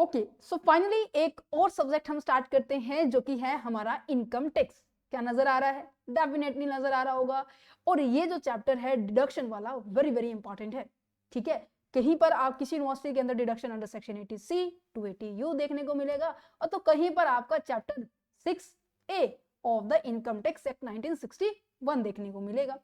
Okay, so finally एक और subject हम स्टार्ट करते हैं जो कि है हमारा इनकम टैक्स। क्या नजर आ रहा है? डेफिनेटली नजर आ रहा होगा। और ये जो चैप्टर है डिडक्शन वाला वेरी वेरी इंपॉर्टेंट है। ठीक है, कहीं पर आप किसी यूनिवर्सिटी के अंदर deduction under section 80C to 80U देखने को मिलेगा, और तो कहीं पर आपका chapter 6A of the income tax act 1961 देखने को मिलेगा।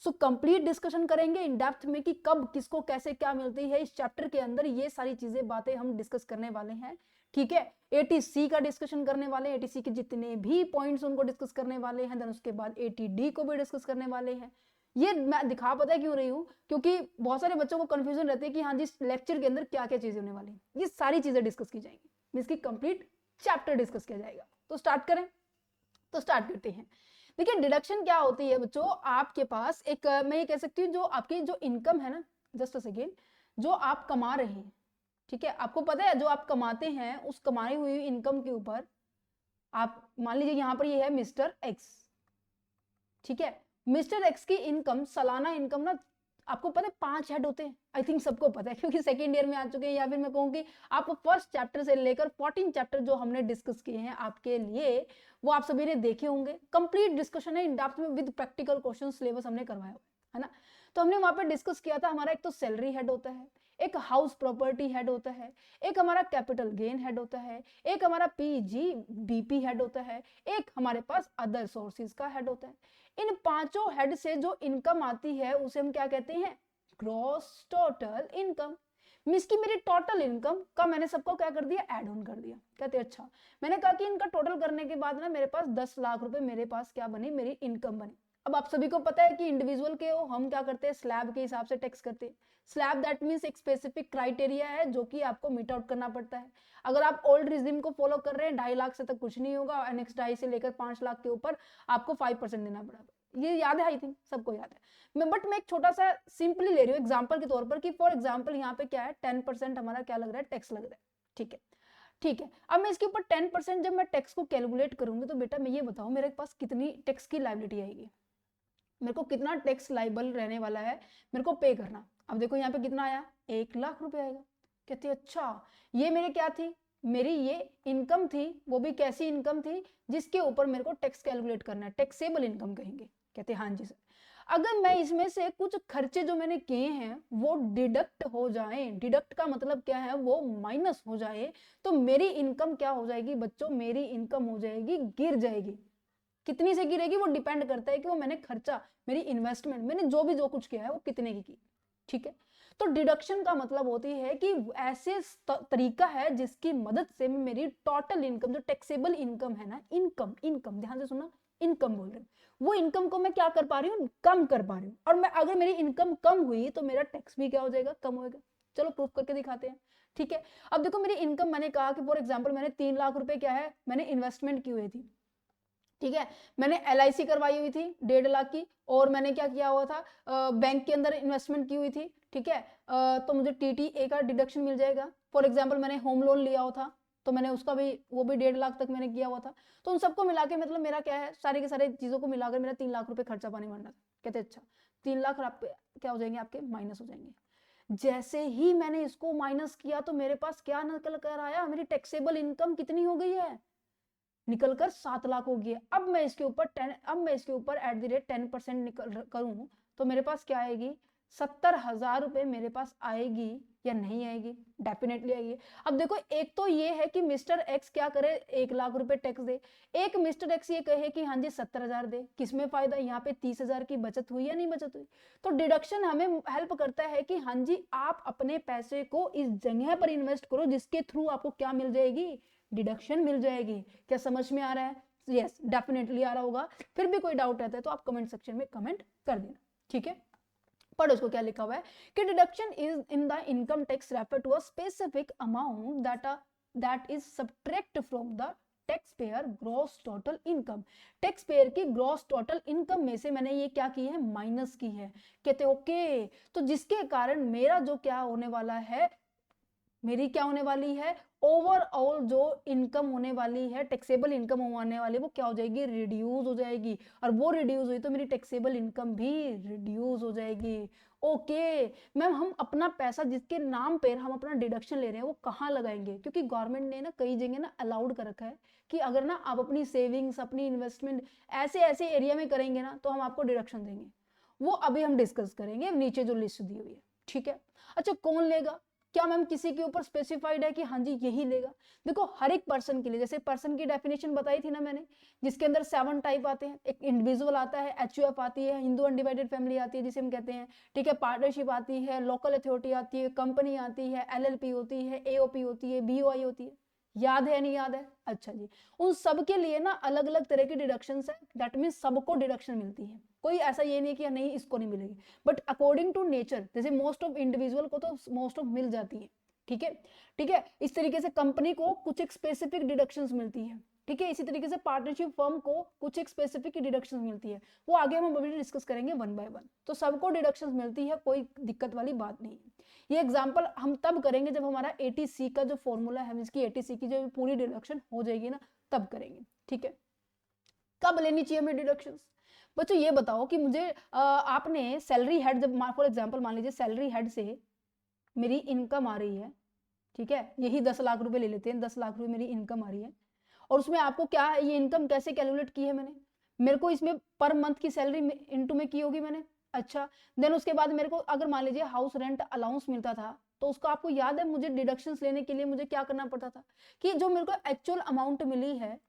सो कंप्लीट डिस्कशन करेंगे इन डेप्थ में कि कब किसको कैसे क्या मिलती है इस चैप्टर के अंदर। ये सारी चीजें बातें हम डिस्कस करने वाले हैं। ठीक है, 80C का डिस्कशन करने वाले हैं, 80C के जितने भी पॉइंट्स उनको डिस्कस करने वाले हैं, देन उसके बाद 80D को भी डिस्कस करने वाले हैं। ये मैं दिखा पता है क्यों रही हूँ, क्योंकि बहुत सारे बच्चों को कंफ्यूजन रहती है कि हाँ जी लेक्चर के अंदर क्या क्या चीजें होने वाली हैं। ये सारी चीजें डिस्कस की जाएंगी, इसकी कंप्लीट चैप्टर डिस्कस किया जाएगा। तो स्टार्ट करें, तो स्टार्ट करते हैं। देखिए डिडक्शन क्या होती है बच्चों, आपके पास एक मैं ये कह सकती हूँ जो आपकी जो इनकम है ना, जस्ट अ सेकेंड, जो आप कमा रहे हैं, ठीक है, आपको पता है जो आप कमाते हैं उस कमाई हुई इनकम के ऊपर आप मान लीजिए यहाँ पर ये है मिस्टर एक्स। ठीक है, मिस्टर एक्स की इनकम, सालाना इनकम ना, आपको पता है 5 हेड होते हैं। आई थिंक सबको पता है क्योंकि सेकेंड ईयर में आ चुके हैं, या फिर मैं कहूँगी आप फर्स्ट चैप्टर से लेकर 14 चैप्टर जो हमने डिस्कस किए हैं आपके लिए, वो आप सभी ने देखे होंगे। कंप्लीट डिस्कशन है इन डेप्थ में विद प्रैक्टिकल क्वेश्चन सिलेबस हमने करवाया है ना। तो हमने वहां पे डिस्कस किया था, हमारा एक तो सैलरी हेड होता है, एक हाउस प्रॉपर्टी हेड होता है, एक हमारा कैपिटल गेन हेड होता है, एक हमारा PGBP हेड होता है, एक हमारे पास अदर सोर्सेज का हेड होता है। इन पांचों हेड से जो इनकम आती है उसे हम क्या कहते हैं? Gross total income. मींस की मेरी टोटल इनकम का मैंने सबको क्या कर दिया? ऐड ऑन कर दिया। कहते अच्छा, मैंने कहा कि इनका टोटल करने के बाद ना मेरे पास 10 लाख रुपए मेरे पास क्या बनी? मेरी इनकम बनी। अब आप सभी को पता है कि इंडिविजुअल के हम क्या करते हैं? स्लैब के हिसाब से टैक्स करते हैं। स्लैब दैट मीन्स एक स्पेसिफिक क्राइटेरिया है जो कि आपको मीट आउट करना पड़ता है। अगर आप ओल्ड रिजिम को फॉलो कर रहे हैं 2.5 लाख से तक कुछ नहीं होगा, और नेक्स्ट 2.5 से लेकर 5 लाख के ऊपर आपको 5% देना पड़ेगा। ये याद है, आई थिंक सबको याद है। बट मैं एक छोटा सा सिंपली ले रही हूँ एग्जाम्पल के तौर पर कि फॉर एग्जाम्पल यहाँ पे क्या है, 10% हमारा क्या लग रहा है? टैक्स लग रहा है। ठीक है, ठीक है, अब मैं इसके ऊपर 10% जब मैं टैक्स को कैलकुलेट करूंगी तो बेटा मैं ये बताऊं मेरे पास कितनी टैक्स की लायबिलिटी आएगी, मेरे को कितना टैक्स लाइबल रहने वाला है मेरे को पे करना। अब देखो यहाँ पे कितना आया? 1 लाख रुपए आएगा। कहते अच्छा, ये मेरे क्या थी? मेरी ये इनकम थी, वो भी कैसी इनकम थी? जिसके ऊपर मेरे को टैक्स कैलकुलेट करना है, टैक्सेबल इनकम कहेंगे। कहते हाँ जी सर। अगर मैं इसमें से कुछ खर्चे जो मैंने किए हैं वो डिडक्ट हो जाए, डिडक्ट का मतलब क्या है? वो माइनस हो जाए, तो मेरी इनकम क्या हो जाएगी बच्चों? मेरी इनकम हो जाएगी, गिर जाएगी। कितनी से गिरेगी वो डिपेंड करता है कि वो मैंने खर्चा, मेरी इन्वेस्टमेंट, मैंने जो कुछ किया है वो कितने की। ठीक है, तो डिडक्शन का मतलब होती है कि ऐसे तरीका है जिसकी मदद से मैं मेरी टोटल इनकम, जो टैक्सेबल इनकम है ना, इनकम इनकम ध्यान से सुना, इनकम बोल रहे हैं, वो इनकम को मैं क्या कर पा रही हूँ? कम कर पा रही हूँ। और मैं अगर मेरी इनकम कम हुई तो मेरा टैक्स भी क्या हो जाएगा? कम होगा। चलो प्रूफ करके दिखाते हैं। ठीक है, अब देखो मेरी इनकम, मैंने कहा कि फॉर एग्जाम्पल मैंने 3 लाख रुपए क्या है मैंने इन्वेस्टमेंट की हुई थी। ठीक है, मैंने LIC करवाई हुई थी 1.5 लाख की, और मैंने क्या किया हुआ था? बैंक के अंदर इन्वेस्टमेंट की हुई थी। ठीक है, तो मुझे TTA का डिडक्शन मिल जाएगा। फॉर एग्जांपल मैंने होम लोन लिया हुआ था तो मैंने उसका भी, वो भी 1.5 लाख तक मैंने किया हुआ था। तो उन सबको मिला के मतलब मेरा क्या है, सारे के सारे चीजों को मिलाकर मेरा 3 लाख रुपए खर्चा पानी बनना था। कहते अच्छा, 3 लाख क्या हो जाएंगे आपके? माइनस हो जाएंगे। जैसे ही मैंने इसको माइनस किया तो मेरे पास क्या निकल कर आया? मेरी टैक्सेबल इनकम कितनी हो गई है? निकलकर 7 लाख हो गई। अब मैं इसके ऊपर एट द रेट 10% निकल करूं तो मेरे पास क्या आएगी? 70,000 रुपए मेरे पास आएगी या नहीं आएगी? डेफिनेटली आएगी। अब देखो, एक तो ये है कि मिस्टर एक्स क्या करे? 1 लाख रुपए टैक्स दे। एक मिस्टर एक्स ये कहे कि हाँ जी 70,000 दे। किसमें फायदा? यहाँ पे 30,000 की बचत हुई या नहीं बचत हुई? तो डिडक्शन हमें हेल्प करता है कि हाँ जी आप अपने पैसे को इस जगह पर इन्वेस्ट करो जिसके थ्रू आपको क्या मिल जाएगी? डिडक्शन मिल जाएगी। क्या समझ में आ रहा है? यस, डेफिनेटली आ रहा होगा। फिर भी कोई डाउट रहता है तो आप कमेंट सेक्शन में कमेंट कर देना। ठीक है, पढ़ो उसको क्या लिखा हुआ है कि deduction is in the income tax refer to a specific amount that is subtract from the tax payer gross total income. Tax payer की ग्रॉस टोटल इनकम में से मैंने ये क्या की है? माइनस की है। कहते ओके, तो जिसके कारण मेरा जो क्या होने वाला है, मेरी क्या होने वाली है? ओवरऑल जो इनकम होने वाली है, टैक्सेबल इनकम होने वाली, वो क्या हो जाएगी? रिड्यूस हो जाएगी। और वो रिड्यूस हुई तो मेरी टैक्सेबल इनकम भी रिड्यूस हो जाएगी। ओके मैम, हम अपना पैसा जिसके नाम पर हम अपना डिडक्शन ले रहे हैं वो कहाँ लगाएंगे? क्योंकि गवर्नमेंट ने ना कई जगह ना अलाउड कर रखा है कि अगर ना आप अपनी सेविंग्स, अपनी इन्वेस्टमेंट ऐसे ऐसे एरिया में करेंगे ना तो हम आपको डिडक्शन देंगे। वो अभी हम डिस्कस करेंगे, नीचे जो लिस्ट दी हुई है, ठीक है। अच्छा, कौन लेगा? क्या मैम किसी के ऊपर स्पेसिफाइड है कि हाँ जी यही लेगा? देखो हर एक पर्सन के लिए, जैसे पर्सन की डेफिनेशन बताई थी ना मैंने, जिसके अंदर 7 टाइप आते हैं। एक इंडिविजुअल आता है, एचयूएफ आती है, हिंदू अनडिवाइडेड फैमिली आती है जिसे हम कहते हैं, ठीक है, पार्टनरशिप आती है, लोकल अथॉरिटी आती है, कंपनी आती है, एलएलपी होती है, एओपी होती है, बीओआई होती है। याद है नहीं याद है? अच्छा जी, उन सब के लिए ना अलग अलग तरह की डिडक्शंस है। दैट मीन्स सबको डिडक्शन मिलती है, कोई ऐसा ये नहीं कि नहीं इसको नहीं मिलेगी, बट अकॉर्डिंग टू नेचर, जैसे मोस्ट ऑफ इंडिविजुअल को तो मोस्ट ऑफ मिल जाती है, ठीक है, ठीक है। इस तरीके से कंपनी को कुछ एक स्पेसिफिक डिडक्शंस मिलती है, ठीक है। इसी तरीके से पार्टनरशिप फर्म को कुछ एक स्पेसिफिक डिडक्शंस मिलती है, वो आगे हम अभी डिस्कस करेंगे वन बाय वन। तो सबको डिडक्शंस मिलती है, कोई दिक्कत वाली बात नहीं है। ये एग्जांपल हम तब करेंगे जब हमारा 80C का जो फॉर्मूला है, इसकी 80C की जो पूरी डिडक्शन हो जाएगी ना, तब करेंगे, ठीक है। कब लेनी चाहिए हमें डिडक्शंस? बच्चों ये बताओ कि मुझे आपने सैलरी हेड, जब फॉर एग्जांपल मान लीजिए सैलरी हेड से मेरी इनकम आ रही है, ठीक है, यही 10 लाख रुपए ले लेते हैं, 10 लाख रुपए मेरी इनकम आ रही है, और उसमें आपको क्या है, ये इनकम कैसे कैलकुलेट की है मैंने? मेरे को इसमें पर मंथ की सैलरी इनटू में की होगी मैंने। अच्छा, देन उसके बाद मेरे को अगर मान लीजिए हाउस रेंट अलाउंस मिलता था, तो उसका आपको याद है मुझे डिडक्शंस लेने के लिए मुझे क्या करना पड़ता था कि जो मेरे को एक्चुअल अमाउंट मिली है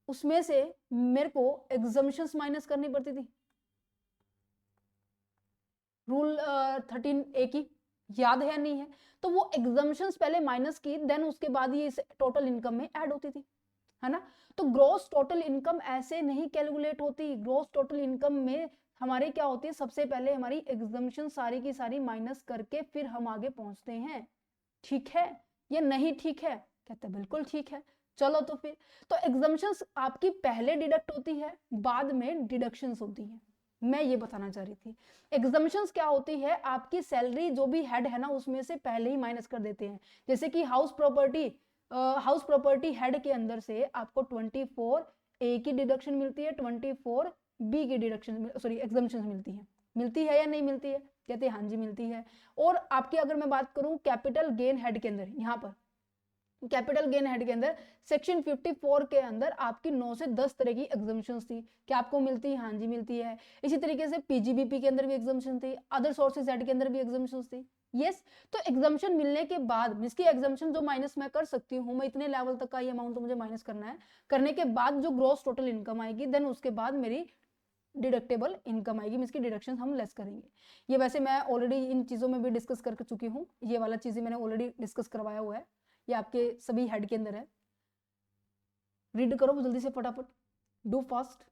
उसमें से मेरे को एग्जम्पशंस माइनस करनी पड़ती थी। रूल 13A की याद है या नहीं है? तो वो एग्जम्पशंस पहले माइनस की, देन उसके बाद ये इस टोटल इनकम में ऐड होती थी, है ना। तो ग्रॉस टोटल इनकम ऐसे नहीं कैलकुलेट होती। ग्रॉस टोटल इनकम में हमारे क्या होती है, सबसे पहले हमारी एग्जम्पशन सारी की सारी माइनस करके फिर हम आगे पहुंचते हैं, ठीक है। ये नहीं ठीक है? कहते बिल्कुल ठीक है। चलो तो फिर, तो एग्जम्पशंस आपकी पहले डिडक्ट होती है, बाद में डिडक्शंस होती है। मैं ये बताना चाह रही थी, एग्जम्पशंस क्या होती है, आपकी सैलरी जो भी हेड है ना उसमें से पहले ही माइनस कर देते हैं। जैसे कि हाउस प्रॉपर्टी हेड के अंदर से आपको 24A की डिडक्शन मिलती है, 24B की डिडक्शन सॉरी एग्जम्पशंस मिलती है या नहीं मिलती है? कहते हैं हाँ जी मिलती है। और आपकी अगर मैं बात करूं कैपिटल गेन हेड के अंदर, यहाँ पर कैपिटल गेन हेड के अंदर सेक्शन 54 के अंदर आपकी 9 से 10 तरह की एग्जम्पशंस थी। क्या आपको मिलती है? हाँ जी मिलती है। इसी तरीके से पीजीबीपी के अंदर भी एग्जम्पशन थी, अदर सोर्सेज हेड के अंदर भी एग्जम्पशंस थी। यस, तो एग्जम्पशन मिलने के बाद इसकी एग्जम्पशन जो माइनस मैं कर सकती हूँ, मैं इतने लेवल तक का ये अमाउंट मुझे माइनस करना है, करने के बाद जो ग्रॉस टोटल इनकम आएगी, देन उसके बाद मेरी डिडक्टेबल इनकम आएगी, इसकी डिडक्शन हम लेस करेंगे। ये वैसे मैं ऑलरेडी इन चीजों में भी डिस्कस कर चुकी हूँ, ये वाला चीजें मैंने ऑलरेडी डिस्कस करवाया हुआ है, ये आपके सभी हेड के अंदर है। रीड करो जल्दी से फटाफट, डू फास्ट।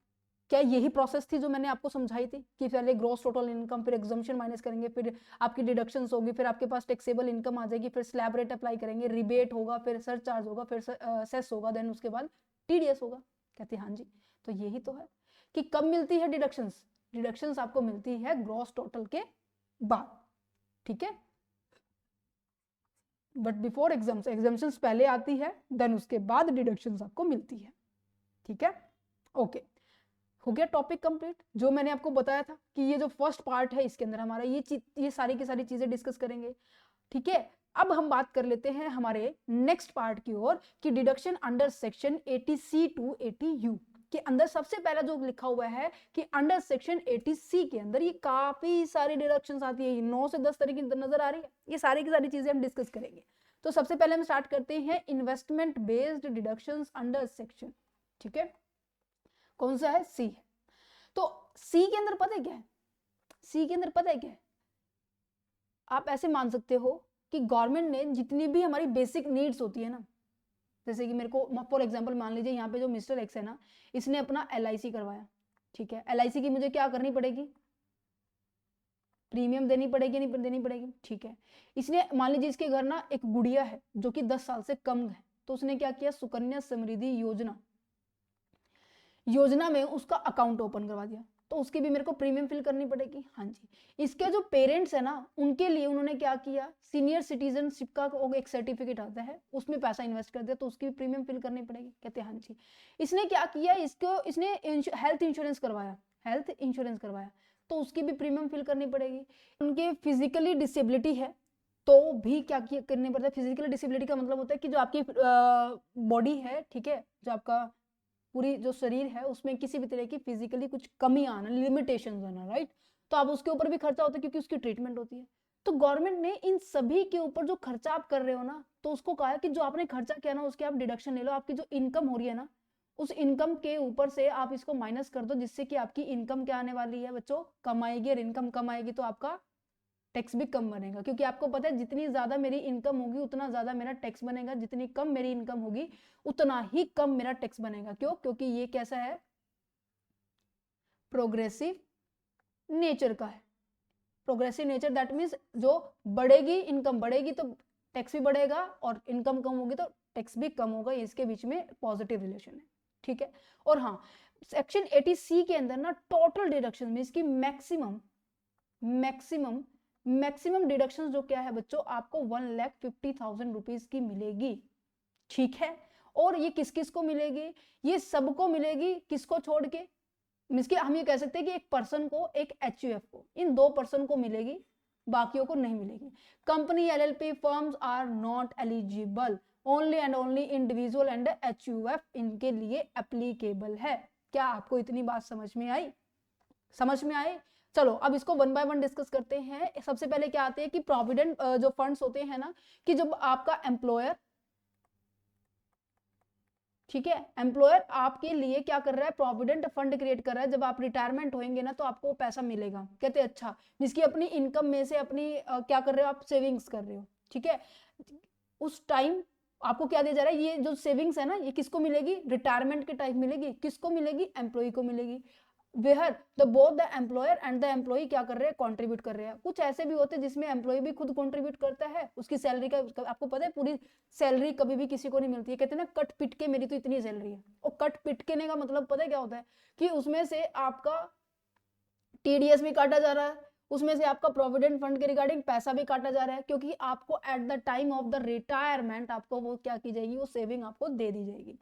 क्या यही प्रोसेस थी जो मैंने आपको समझाई थी कि पहले ग्रॉस टोटल इनकम, फिर एग्जम्पशन माइनस करेंगे, फिर आपकी डिडक्शंस होगी, फिर आपके पास टैक्सेबल इनकम आ जाएगी, फिर स्लैब रेट अप्लाई करेंगे, रिबेट होगा, फिर सरचार्ज होगा, फिर सेस होगा, देन उसके बाद टीडीएस होगा। कहते हैं हाँ जी, तो यही तो है कि कब मिलती है डिडक्शंस? डिडक्शंस आपको मिलती है ग्रॉस टोटल के बाद, ठीक है। बट बिफोर एग्जाम्पशंस पहले आती है, देन उसके बाद डिडक्शंस आपको मिलती है, ठीक है। ओके, हो गया टॉपिक कंप्लीट। जो मैंने आपको बताया था कि ये जो फर्स्ट पार्ट है इसके अंदर हमारा ये सारी की सारी चीजें डिस्कस करेंगे, ठीक है। अब हम बात कर लेते हैं हमारे नेक्स्ट पार्ट की ओर कि deduction under section 80C to 80U के अंदर सबसे पहला जो लिखा हुआ है कि अंडर सेक्शन 80C के अंदर ये काफी सारी डिडक्शंस आती है, 9 से 10 तरह की नजर आ रही है। ये सारी की सारी चीजें हम डिस्कस करेंगे। तो सबसे पहले हम स्टार्ट करते हैं investment based deductions under section, ठीक है। कौन सा है? सी है। तो सी के अंदर पता है क्या है? सी के अंदर पता है क्या है? आप ऐसे मान सकते हो कि गवर्नमेंट ने जितनी भी हमारी बेसिक नीड्स होती है ना, जैसे कि मेरे को फॉर एग्जांपल मान लीजिए यहाँ पे जो मिस्टर एक्स है ना, इसने अपना LIC करवाया, ठीक है। LIC की मुझे क्या करनी पड़ेगी? प्रीमियम देनी पड़ेगी, नहीं देनी पड़ेगी? ठीक है। इसने मान लीजिए इसके घर ना एक गुड़िया है जो कि 10 साल से कम है, तो उसने क्या किया, सुकन्या समृद्धि योजना में उसका अकाउंट ओपन करवा दिया, तो उसकी भी मेरे को प्रीमियम फिल करनी पड़ेगी। हाँ जी। इसके जो पेरेंट्स है ना, उनके लिए उन्होंने क्या किया, सीनियर सिटीजनशिप का एक सर्टिफिकेट आता है, उसमें पैसा इन्वेस्ट कर दिया, तो उसकी भी प्रीमियम फिल करनी पड़ेगी। कहते हैं हाँ जी। इसने क्या किया, इसने हेल्थ इंश्योरेंस करवाया, तो उसकी भी प्रीमियम फिल करनी पड़ेगी। उनके फिजिकली डिसेबिलिटी है तो भी क्या करनी पड़ता है। फिजिकल डिसेबिलिटी का मतलब होता है कि जो आपकी बॉडी है, ठीक है, जो आपका पूरी जो शरीर है उसमें किसी भी तरह की फिजिकली कुछ कमी आना, लिमिटेशंस आना, राइट, तो आप उसके ऊपर भी खर्चा होता है क्योंकि उसकी ट्रीटमेंट होती है। तो गवर्नमेंट ने इन सभी के ऊपर जो खर्चा आप कर रहे हो ना, तो उसको कहा है कि जो आपने खर्चा किया ना उसके आप डिडक्शन ले लो। आपकी जो इनकम हो रही है ना, उस इनकम के ऊपर से आप इसको माइनस कर दो, जिससे कि आपकी इनकम क्या आने वाली है बच्चों, कम आएगी। और इनकम कम आएगी तो आपका टैक्स भी कम बनेगा, क्योंकि आपको पता है जितनी ज्यादा मेरी इनकम होगी उतना ज्यादा मेरा टैक्स बनेगा, जितनी कम मेरी इनकम होगी उतना ही कम मेरा टैक्स बनेगा। क्यों? क्योंकि ये कैसा है, प्रोग्रेसिव नेचर का है। प्रोग्रेसिव नेचर दैट मीन्स जो बढ़ेगी, इनकम बढ़ेगी तो टैक्स भी बढ़ेगा, और इनकम कम होगी तो टैक्स भी कम होगा। इसके बीच में पॉजिटिव रिलेशन है, ठीक है। और हाँ, सेक्शन 80C के अंदर ना टोटल डिडक्शन मीन्स की मैक्सिमम डिडक्शन जो क्या है बच्चों, आपको 1,50,000 रुपीज की मिलेगी, ठीक है। और ये किस किस को मिलेगी? ये सबको मिलेगी, किसको छोड़ के, मींस कि हम ये कह सकते हैं कि एक पर्सन को, एक HUF को, इन 2 पर्सन को मिलेगी, बाकियों को नहीं मिलेगी। Company, LLP firms are not eligible, only and only individual and HUF इनके लिए एप्लीकेबल है। क्या आपको इतनी बात समझ में आई? समझ में आए? चलो अब इसको 1 बाय 1 डिस्कस करते हैं। सबसे पहले क्या आते हैं कि प्रोविडेंट जो फंड्स होते हैं ना, कि जब आपका एम्प्लॉयर, ठीक है, एम्प्लॉयर आपके लिए क्या कर रहा है, प्रोविडेंट फंड क्रिएट कर रहा है। जब आप रिटायरमेंट होंगे ना तो आपको पैसा मिलेगा। कहते हैं अच्छा, जिसकी अपनी इनकम में से अपनी क्या कर रहे हो आप, सेविंग्स कर रहे हो, ठीक है। उस टाइम आपको क्या दिया जा रहा है, ये जो सेविंग्स है ना, ये किसको मिलेगी, रिटायरमेंट के टाइम मिलेगी। किसको मिलेगी? एम्प्लॉय को मिलेगी। Where the both the employer and the employee क्या कर रहे हैं, कंट्रीब्यूट कर रहे हैं। कुछ ऐसे भी होते हैं जिसमें एम्प्लॉय भी खुद कंट्रीब्यूट करता है, उसकी सैलरी का, आपको पता है पूरी सैलरी कभी भी किसी को नहीं मिलती है। कहते हैं ना कट पिट के मेरी तो इतनी सैलरी है। और कट पिट के का मतलब पता है क्या होता है, कि उसमें से आपका TDS भी काटा जा रहा है, उसमें से आपका प्रोविडेंट फंड के रिगार्डिंग पैसा भी काटा जा रहा है, क्योंकि आपको at the time of the retirement आपको वो क्या की जाएगी, वो सेविंग आपको दे दी जाएगी।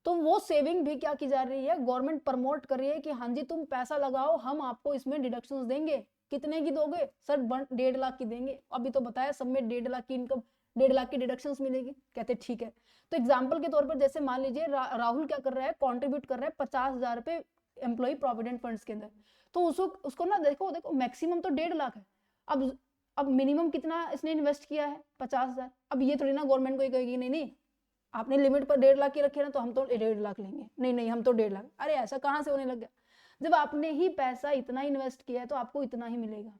तो वो सेविंग भी क्या की जा रही है, गवर्नमेंट प्रमोट कर रही है कि हाँ जी तुम पैसा लगाओ, हम आपको इसमें डिडक्शंस देंगे। कितने की दोगे सर? 1.5 लाख की देंगे। अभी तो बताया सब में 1.5 लाख की इनकम, 1.5 लाख की डिडक्शंस मिलेगी। कहते ठीक है। तो एग्जाम्पल के तौर पर जैसे मान लीजिए राहुल क्या कर रहा है, कॉन्ट्रीब्यूट कर रहा है 50,000 रुपए एम्प्लॉय प्रोविडेंट फंड्स के अंदर। तो उसको ना देखो मैक्सिमम तो 1.5 लाख है। अब मिनिमम कितना इसने इन्वेस्ट किया है, 50,000। अब ये थोड़ी ना गवर्नमेंट को कहेगी नहीं नहीं आपने लिमिट पर 1.5 लाख की रखी है ना, तो हम तो 1.5 लाख लेंगे। नहीं नहीं हम तो 1.5 लाख। अरे ऐसा कहां से होने लग गया? जब आपने ही पैसा इतना इन्वेस्ट किया है तो आपको इतना ही मिलेगा।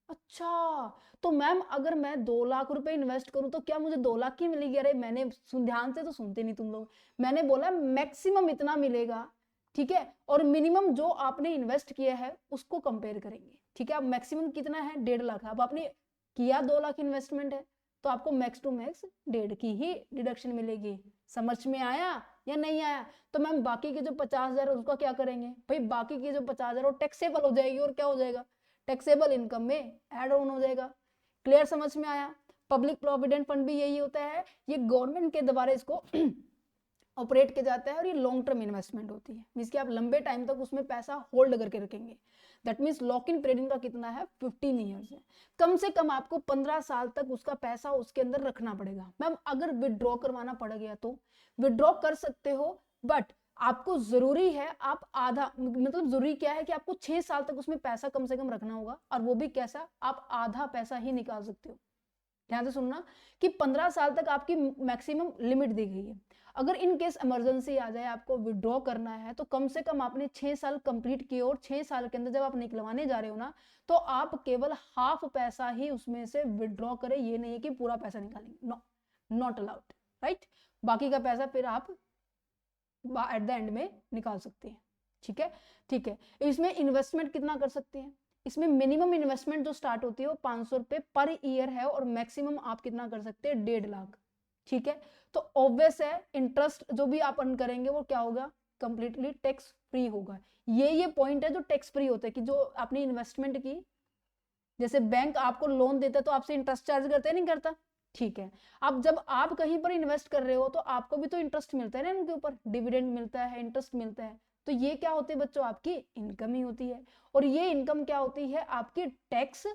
अच्छा, तो मैम अगर मैं 2 लाख रुपए इन्वेस्ट करूं तो क्या मुझे 2 लाख की मिलेगी? अरे मैंने ध्यान से तो सुनते नहीं तुम लोग। मैंने बोला मैक्सिमम इतना मिलेगा, ठीक है, और मिनिमम जो आपने इन्वेस्ट किया है उसको कंपेयर करेंगे, ठीक है। अब मैक्सिमम कितना है, 1.5 लाख। अब आपने किया 2 लाख इन्वेस्टमेंट है, तो आपको मैक्स टू मैक्स 1.5 की ही डिडक्शन मिलेगी। समझ में आया या नहीं आया? तो मैम बाकी के जो 50,000 है उसका क्या करेंगे? भाई बाकी के जो 50,000 वो टैक्सेबल हो जाएगी, और क्या हो जाएगा, टैक्सेबल इनकम में ऐड ऑन हो जाएगा। क्लियर? समझ में आया? पब्लिक प्रोविडेंट फंड भी यही होता है, ये गवर्नमेंट के द्वारा इसको ऑपरेट किया जाता है, और ये लॉन्ग टर्म इन्वेस्टमेंट होती है, मींस कि आप लंबे टाइम तक उसमें पैसा होल्ड करके रखेंगे। That means lock in period का कितना है, 15 ईयर्स है। कम से कम आपको 15 साल तक उसका पैसा उसके अंदर रखना पड़ेगा। मैम अगर विड्रॉ करवाना पड़ गया तो विड्रॉ कर सकते हो, बट आपको जरूरी है आप आधा, मतलब जरूरी क्या है कि आपको 6 साल तक उसमें पैसा कम से कम रखना होगा, और वो भी कैसा, आप आधा पैसा ही निकाल सकते हो। ध्यान से सुनना कि 15 साल तक आपकी मैक्सिमम लिमिट दी गई है। अगर इन केस इमरजेंसी आ जाए, आपको विड्रॉ करना है, तो कम से कम आपने 6 साल कंप्लीट किए, और 6 साल के अंदर जब आप निकलवाने जा रहे हो ना, तो आप केवल हाफ पैसा ही उसमें से विड्रॉ करें। ये नहीं है कि पूरा पैसा निकालेंगे, नो, नॉट अलाउड, राइट। बाकी का पैसा फिर आप एट द एंड में निकाल सकते हैं, ठीक है। ठीक है, इसमें इन्वेस्टमेंट कितना कर सकते हैं? इसमें मिनिमम इन्वेस्टमेंट जो स्टार्ट होती है वो 500 रुपए पर ईयर है, और मैक्सिमम आप कितना कर सकते हैं, 1.5 लाख, ठीक है। तो ऑब्वियस है इंटरेस्ट जो भी आप अर्न करेंगे वो क्या होगा, कंप्लीटली टैक्स फ्री होगा। ये पॉइंट है जो टैक्स फ्री होता है, कि जो आपने इन्वेस्टमेंट की, जैसे बैंक आपको लोन देता है तो आपसे इंटरेस्ट चार्ज करता है, नहीं करता, ठीक है। अब जब आप कहीं पर इन्वेस्ट कर रहे हो तो आपको भी तो इंटरेस्ट मिलता है ना, उनके ऊपर डिविडेंड मिलता है, इंटरेस्ट मिलता है। तो ये क्या होती है बच्चों, आपकी इनकम ही होती है। और ये इनकम क्या होती है, आपकी टैक्स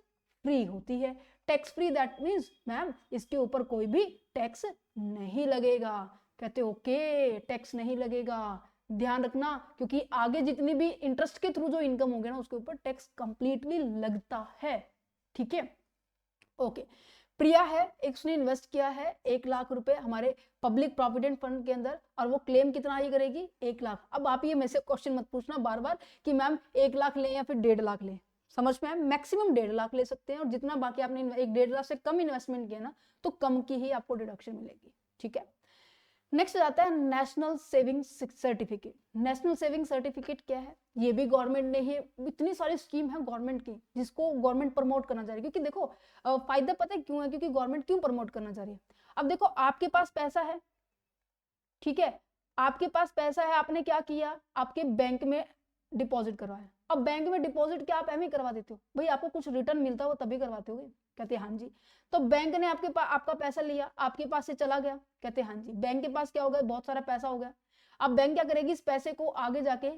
फ्री होती है। Tax free that means ma'am इसके ऊपर कोई भी टैक्स नहीं लगेगा। कहते ओके, टैक्स नहीं लगेगा, ध्यान रखना, क्योंकि आगे जितनी भी इंटरेस्ट के थ्रू जो इनकम होगी ना उसके ऊपर टैक्स कंप्लीटली लगता है। ठीक है, ओके। प्रिया है, एक उसने इन्वेस्ट किया है 1 लाख रुपए हमारे पब्लिक प्रोविडेंट फंड के अंदर, और वो क्लेम कितना ही करेगी, 1 लाख। अब आप ये में से क्वेश्चन मत पूछना बार बार कि मैम 1 लाख लें या फिर 1.5 लाख लें। समझ में आए, मैक्सिमम 1.5 लाख ले सकते हैं, और जितना बाकी आपने 1.5 लाख से कम इन्वेस्टमेंट किया ना तो कम की ही आपको डिडक्शन मिलेगी। ठीक है, नेक्स्ट आता है national saving certificate. National saving certificate क्या है, ये भी गवर्नमेंट ने ही, इतनी सारी स्कीम है गवर्नमेंट की जिसको गवर्नमेंट प्रमोट करना चाह रही है। क्योंकि देखो फायदा पता है क्यों है, क्योंकि गवर्नमेंट क्यों प्रमोट करना चाह रही है। अब देखो आपके पास पैसा है, ठीक है, आपके पास पैसा है, आपने क्या किया, आपके बैंक में डिपॉजिट करवाया। अब बैंक में डिपॉजिट क्या आप एम करवा देते हो, भाई आपको कुछ रिटर्न मिलता हो तभी करवाते हो। कहते हाँ जी। तो बैंक ने आपके पास आपका पैसा लिया, आपके पास से चला गया, कहते हाँ जी। बैंक के पास क्या हो गया, बहुत सारा पैसा हो गया। अब बैंक क्या करेगी, इस पैसे को आगे जाके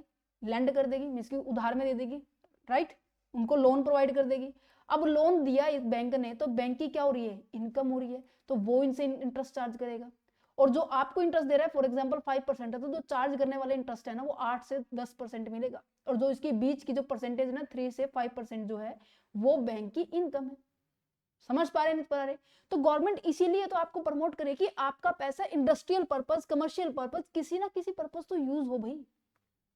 लैंड कर देगी, मींस की उधार में दे देगी, राइट, उनको लोन प्रोवाइड कर देगी। अब लोन दिया इस बैंक ने, तो बैंक की क्या हो रही है, इनकम हो रही है, तो वो इनसे इंटरेस्ट चार्ज करेगा। और जो आपको इंटरेस्ट दे रहा है फॉर एग्जांपल 5% है, तो जो चार्ज करने वाले इंटरेस्ट है ना वो 8 से 10% मिलेगा। और जो इसके बीच की जो परसेंटेज ना 3 से 5% जो है वो बैंक की इनकम है। समझ पा रहे नहीं पा रहे। तो गवर्नमेंट इसीलिए तो आपको प्रमोट करे कि आपका पैसा इंडस्ट्रियल पर्पस, कमर्शियल पर्पस, किसी ना किसी पर्पस तो यूज हो भाई।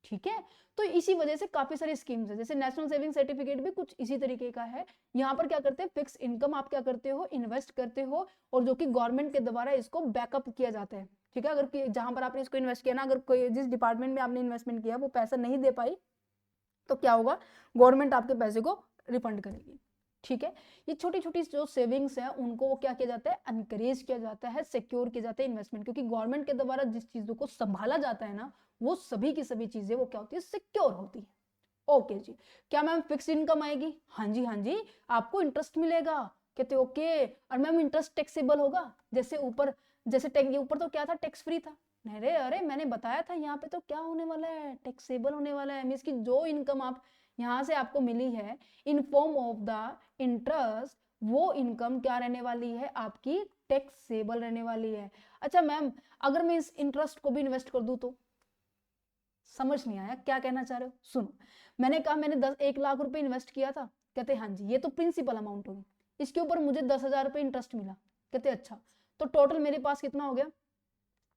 ठीक है, तो इसी वजह से काफी सारी स्कीम्स है, जैसे नेशनल सेविंग सर्टिफिकेट भी कुछ इसी तरीके का है। यहाँ पर क्या करते हैं, फिक्स इनकम आप क्या करते हो, इन्वेस्ट करते हो, और जो कि गवर्नमेंट के द्वारा इसको बैकअप किया जाता है। ठीक है, अगर जहां पर आपने इसको इन्वेस्ट किया ना, अगर कोई जिस डिपार्टमेंट में आपने इन्वेस्टमेंट किया वो पैसा नहीं दे पाई तो क्या होगा, गवर्नमेंट आपके पैसे को रिफंड करेगी। ठीक है, ये छोटी छोटी जो सेविंग्स है उनको वो क्या किया जाता है, एनकरेज किया जाता है, सिक्योर किया जाता है इन्वेस्टमेंट, क्योंकि गवर्नमेंट के द्वारा जिस चीजों को संभाला जाता है ना वो सभी की सभी चीजें वो क्या होती है, सिक्योर होती है। ओके जी, क्या मैम फिक्स इनकम आएगी, हाँ जी हाँ जी, आपको इंटरेस्ट मिलेगा। कहते ओके, और मैम इंटरेस्ट टैक्सेबल होगा, जैसे ऊपर जैसे टैक्स ऊपर तो क्या था, टैक्स फ्री था, नहीं रे अरे मैंने बताया था यहाँ पे तो क्या होने वाला है, टैक्सेबल होने वाला है। मींस की जो इनकम आप यहाँ से आपको मिली है in form of the interest, वो इनकम क्या रहने वाली है, आपकी टैक्सेबल रहने वाली है। अच्छा मैम अगर मैं इस इंटरेस्ट को भी इन्वेस्ट कर दूं तो, समझ नहीं आया क्या कहना चाह रहे हो, सुनो। मैंने कहा मैंने 1 लाख रुपए इन्वेस्ट किया था, कहते हाँ जी, ये तो प्रिंसिपल अमाउंट होगी, इसके ऊपर मुझे 10,000 रुपए इंटरेस्ट मिला, कहते अच्छा, तो टोटल मेरे पास कितना हो गया,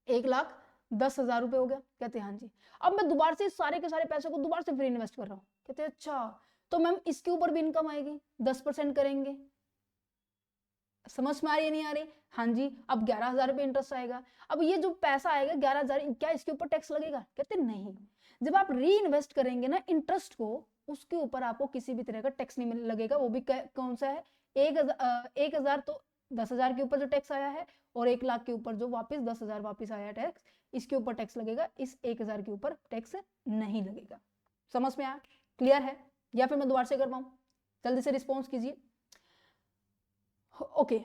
1,10,000 रुपए हो गया, कहते हाँ जी। अब मैं दोबारा से सारे के सारे पैसे को दोबारा से फिर इन्वेस्ट कर रहा हूँ, कहते अच्छा, तो मैम इसके ऊपर भी इनकम आएगी, 10% करेंगे। समझ में आ रही है नहीं आ रही, हाँ जी। अब 11,000 रुपए इंटरेस्ट आएगा, अब ये जो पैसा आएगा 11,000, क्या इसके ऊपर टैक्स लगेगा, कहते नहीं। जब आप री इन्वेस्ट करेंगे ना इंटरेस्ट को, उसके ऊपर आपको किसी भी तरह का टैक्स नहीं लगेगा। वो भी कौन सा है, 1,000 तो 10,000 के ऊपर जो टैक्स आया है, और 1 लाख के ऊपर जो वापस 10,000 वापस आया टैक्स, इसके ऊपर टैक्स लगेगा, इस 1,000 के ऊपर टैक्स नहीं लगेगा। समझ में आया, क्लियर है, या फिर मैं दोबारा से कर पाऊं, जल्दी से रिस्पॉन्स कीजिए। ओके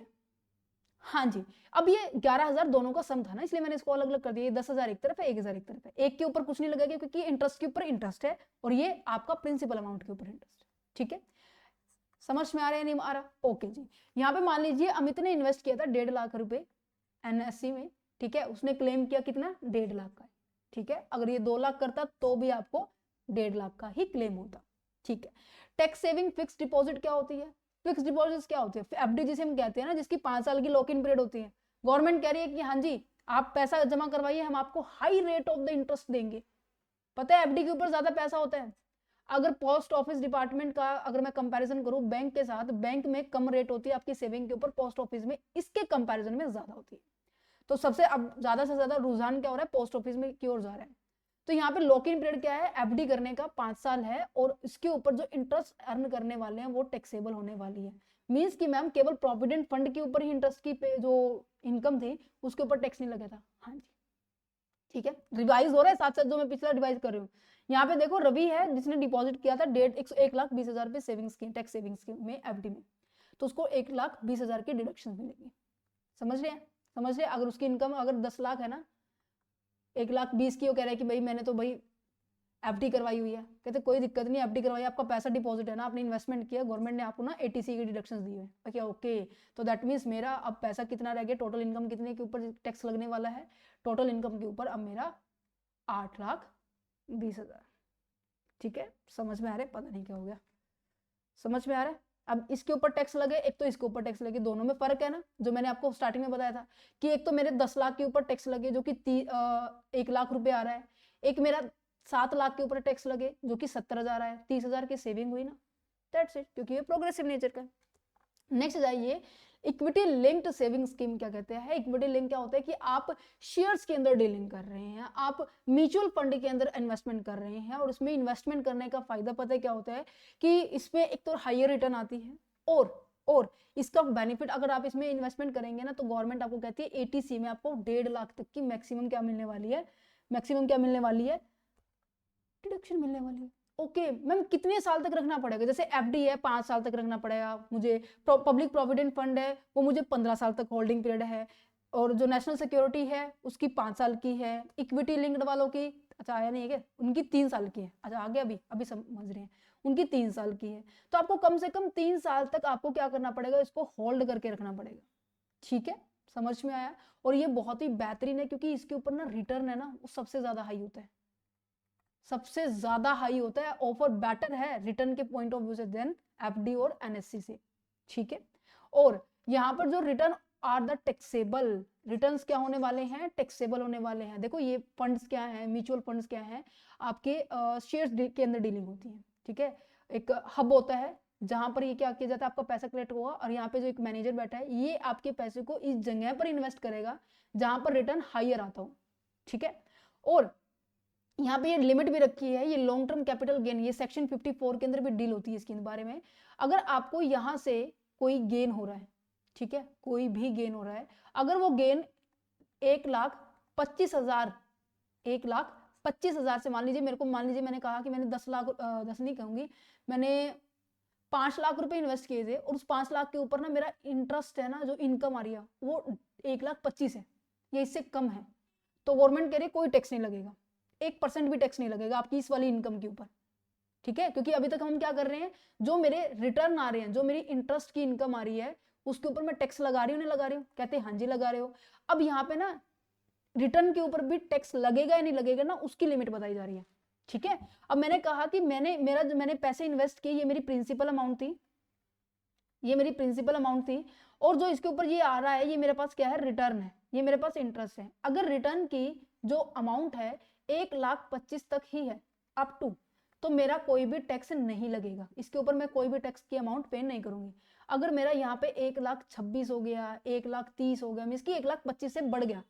हाँ जी, अब ये 11,000 दोनों का सम था ना, इसलिए मैंने इसको अलग अलग कर दिया, 10,000 एक तरफ है, 1,000 एक तरफ है, एक के ऊपर कुछ नहीं लगेगा क्योंकि इंटरेस्ट के ऊपर इंटरेस्ट है, और ये आपका प्रिंसिपल अमाउंट के ऊपर इंटरेस्ट। ठीक है, समझ में आ रहा है नहीं आ रहा, ओके जी। यहाँ पे मान लीजिए अमित ने इन्वेस्ट किया था 1.5 लाख रुपए एनएससी में, ठीक है, उसने क्लेम किया कितना, 1.5 लाख का, ठीक है। अगर ये 2 लाख करता तो भी आपको 1.5 लाख का ही क्लेम होता। ठीक है, टैक्स सेविंग फिक्स डिपॉजिट क्या होती है, फिक्स डिपॉजिट क्या होती है, एफडी जिसे हम कहते हैं ना, जिसकी 5 साल की लॉक इन पीरियड होती है। गवर्नमेंट कह रही है कि हाँ जी आप पैसा जमा करवाइए, हम आपको high rate of the interest देंगे। पता है एफडी के ऊपर ज्यादा पैसा होता है। अगर पोस्ट ऑफिस डिपार्टमेंट का अगर मैं कंपैरिजन करूं बैंक के साथ, बैंक में कम रेट होती है आपकी सेविंग के ऊपर, पोस्ट ऑफिस में इसके कंपैरिजन में ज्यादा होती है। तो सबसे अब ज्यादा से ज्यादा रुझान क्या हो रहा है, पोस्ट ऑफिस में की ओर जा रहा है। तो यहाँ पे लॉक इन पीरियड क्या है, एफडी करने का 5 साल है, और इसके ऊपर जो इंटरेस्ट अर्न करने वाले हैं वो टैक्सेबल होने वाली है। मींस कि मैम केवल प्रोविडेंट फंड के ऊपर ही इंटरेस्ट की जो इनकम थी उसके ऊपर टैक्स नहीं लगा था। हाँ जी, ठीक है, रिवाइज हो रहा है साथ साथ जो मैं पिछला रिवाइज कर रही हूँ। यहाँ पे देखो रवि है जिसने डिपॉजिट किया था 1,20,000 रुपए सेविंग्स की, टैक्स सेविंग्स की में एफडी में, तो उसको 1,20,000 की डिडक्शन मिलेगी। समझ रहे हैं, समझ रहे हैं। अगर उसकी इनकम अगर 10 लाख है ना, 1,20,000 की वो कह रहा है कि भाई मैंने तो भाई एफडी करवाई हुई है, कहते कोई दिक्कत नहीं, एफडी करवाई, आपका पैसा डिपॉजिट है ना, आपने इन्वेस्टमेंट किया, गवर्नमेंट ने आपको ना एटीसी की डिडक्शंस दी है क्या, ओके। तो दैट मीन्स मेरा अब पैसा कितना रह गया, टोटल इनकम कितने के ऊपर टैक्स लगने वाला है, टोटल इनकम के ऊपर अब मेरा 8,20,000। ठीक है, समझ में आ रहा है, पता नहीं क्या हो गया, समझ में आ रहा है। अब इसके ऊपर टैक्स लगे, एक तो इसके ऊपर टैक्स लगे, दोनों में फर्क है ना, जो मैंने आपको स्टार्टिंग में बताया था कि एक तो मेरे 10 लाख के ऊपर टैक्स लगे जो कि 1 लाख रुपए आ रहा है, एक मेरा 7 लाख के ऊपर टैक्स लगे जो कि 70,000 आया, 30,000 की सेविंग हुई ना, दैट्स इट, क्योंकि ये प्रोग्रेसिव नेचर का। नेक्स्ट जाइए, इक्विटी लिंक्ड सेविंग स्कीम क्या कहते हैं। इक्विटी लिंक क्या होता है कि आप शेयर्स के अंदर डीलिंग कर रहे हैं, आप म्यूचुअल फंड के अंदर इन्वेस्टमेंट कर रहे हैं, और इसमें इन्वेस्टमेंट करने का फायदा पता है क्या होता है कि इसमें एक तो हाइयर रिटर्न आती है, और इसका बेनिफिट अगर आप इसमें इन्वेस्टमेंट करेंगे ना तो गवर्नमेंट आपको कहती है एटीसी में आपको 1.5 लाख तक की मैक्सिमम क्या मिलने वाली है, मैक्सिमम क्या मिलने वाली है, डिडक्शन मिलने वाली है। ओके मैम, कितने साल तक रखना पड़ेगा, जैसे एफडी है 5 साल तक रखना पड़ेगा मुझे, पब्लिक प्रोविडेंट फंड है वो मुझे 15 साल तक होल्डिंग पीरियड है, और जो नेशनल सिक्योरिटी है उसकी 5 साल की है, इक्विटी लिंक्ड वालों की, अच्छा आया नहीं है क्या, उनकी 3 साल की है, अच्छा आगे अभी अभी समझ रहे हैं, उनकी 3 साल की है। तो आपको कम से कम 3 साल तक आपको क्या करना पड़ेगा, इसको होल्ड करके रखना पड़ेगा। ठीक है, समझ में आया। और ये बहुत ही बेहतरीन है क्योंकि इसके ऊपर ना रिटर्न है ना वो सबसे ज्यादा हाई होता है, सबसे ज्यादा हाई होता है, ऑफर बेटर है रिटर्न के पॉइंट ऑफ व्यू से देन एफडी और एनएससी से। ठीक है, और यहाँ पर जो return are the taxable returns क्या होने वाले हैं, टैक्सेबल होने वाले हैं। देखो ये फंड्स क्या है, म्यूचुअल फंड्स क्या है, आपके शेयर्स के अंदर डीलिंग होती है। ठीक है, एक हब होता है जहां पर ये क्या किया जाता है, आपका पैसा कलेक्ट होगा और यहाँ पे जो एक मैनेजर बैठा है ये आपके पैसे को इस जगह पर इन्वेस्ट करेगा जहां पर रिटर्न हाइयर आता हो। ठीक है, और यहाँ पे ये लिमिट भी रखी है, ये लॉन्ग टर्म कैपिटल गेन, ये सेक्शन 54 के अंदर भी डील होती है इसके बारे में। अगर आपको यहाँ से कोई गेन हो रहा है, ठीक है, कोई भी गेन हो रहा है, अगर वो गेन 1,25,000 1,25,000 से, मान लीजिए मेरे को, मान लीजिए मैंने कहा कि मैंने 10 लाख 10 नहीं कहूंगी, मैंने 5 लाख रुपए इन्वेस्ट किए थे और उस 5 लाख के ऊपर ना मेरा इंटरेस्ट है ना, जो इनकम आ रही है वो 1,25,000 है या इससे कम है, तो गवर्नमेंट कह रही है कोई टैक्स नहीं लगेगा, 1% भी टैक्स नहीं लगेगा आपकी इस वाली इनकम के ऊपर। ठीक है, क्योंकि अभी तक हम क्या कर रहे हैं, जो मेरे रिटर्न आ रहे हैं, जो मेरी इंटरेस्ट की इनकम आ रही है उसके ऊपर मैं टैक्स लगा रही हूँ, नहीं लगा रही हूँ, कहते हैं हाँ जी लगा रहे हो। अब यहाँ पे ना रिटर्न के ऊपर भी टैक्स लगेगा या नहीं लगेगा ना, उसकी लिमिट बताई जा रही है। ठीक है, अब मैंने कहा कि मैंने पैसे इन्वेस्ट किए, ये मेरी प्रिंसिपल अमाउंट थी, ये मेरी प्रिंसिपल अमाउंट थी, और जो इसके ऊपर ये आ रहा है ये मेरे पास क्या है, रिटर्न है, ये मेरे पास इंटरेस्ट है। अगर रिटर्न की जो अमाउंट है 1,25,000 तक ही है अप टू, तो मेरा कोई भी टैक्स नहीं लगेगा, इसके ऊपर मैं कोई भी टैक्स की अमाउंट पे नहीं करूंगी। अगर मेरा यहाँ पे 1,26,000 हो गया, 1,30,000 हो गया, मीन की 1,25,000 से बढ़ गया,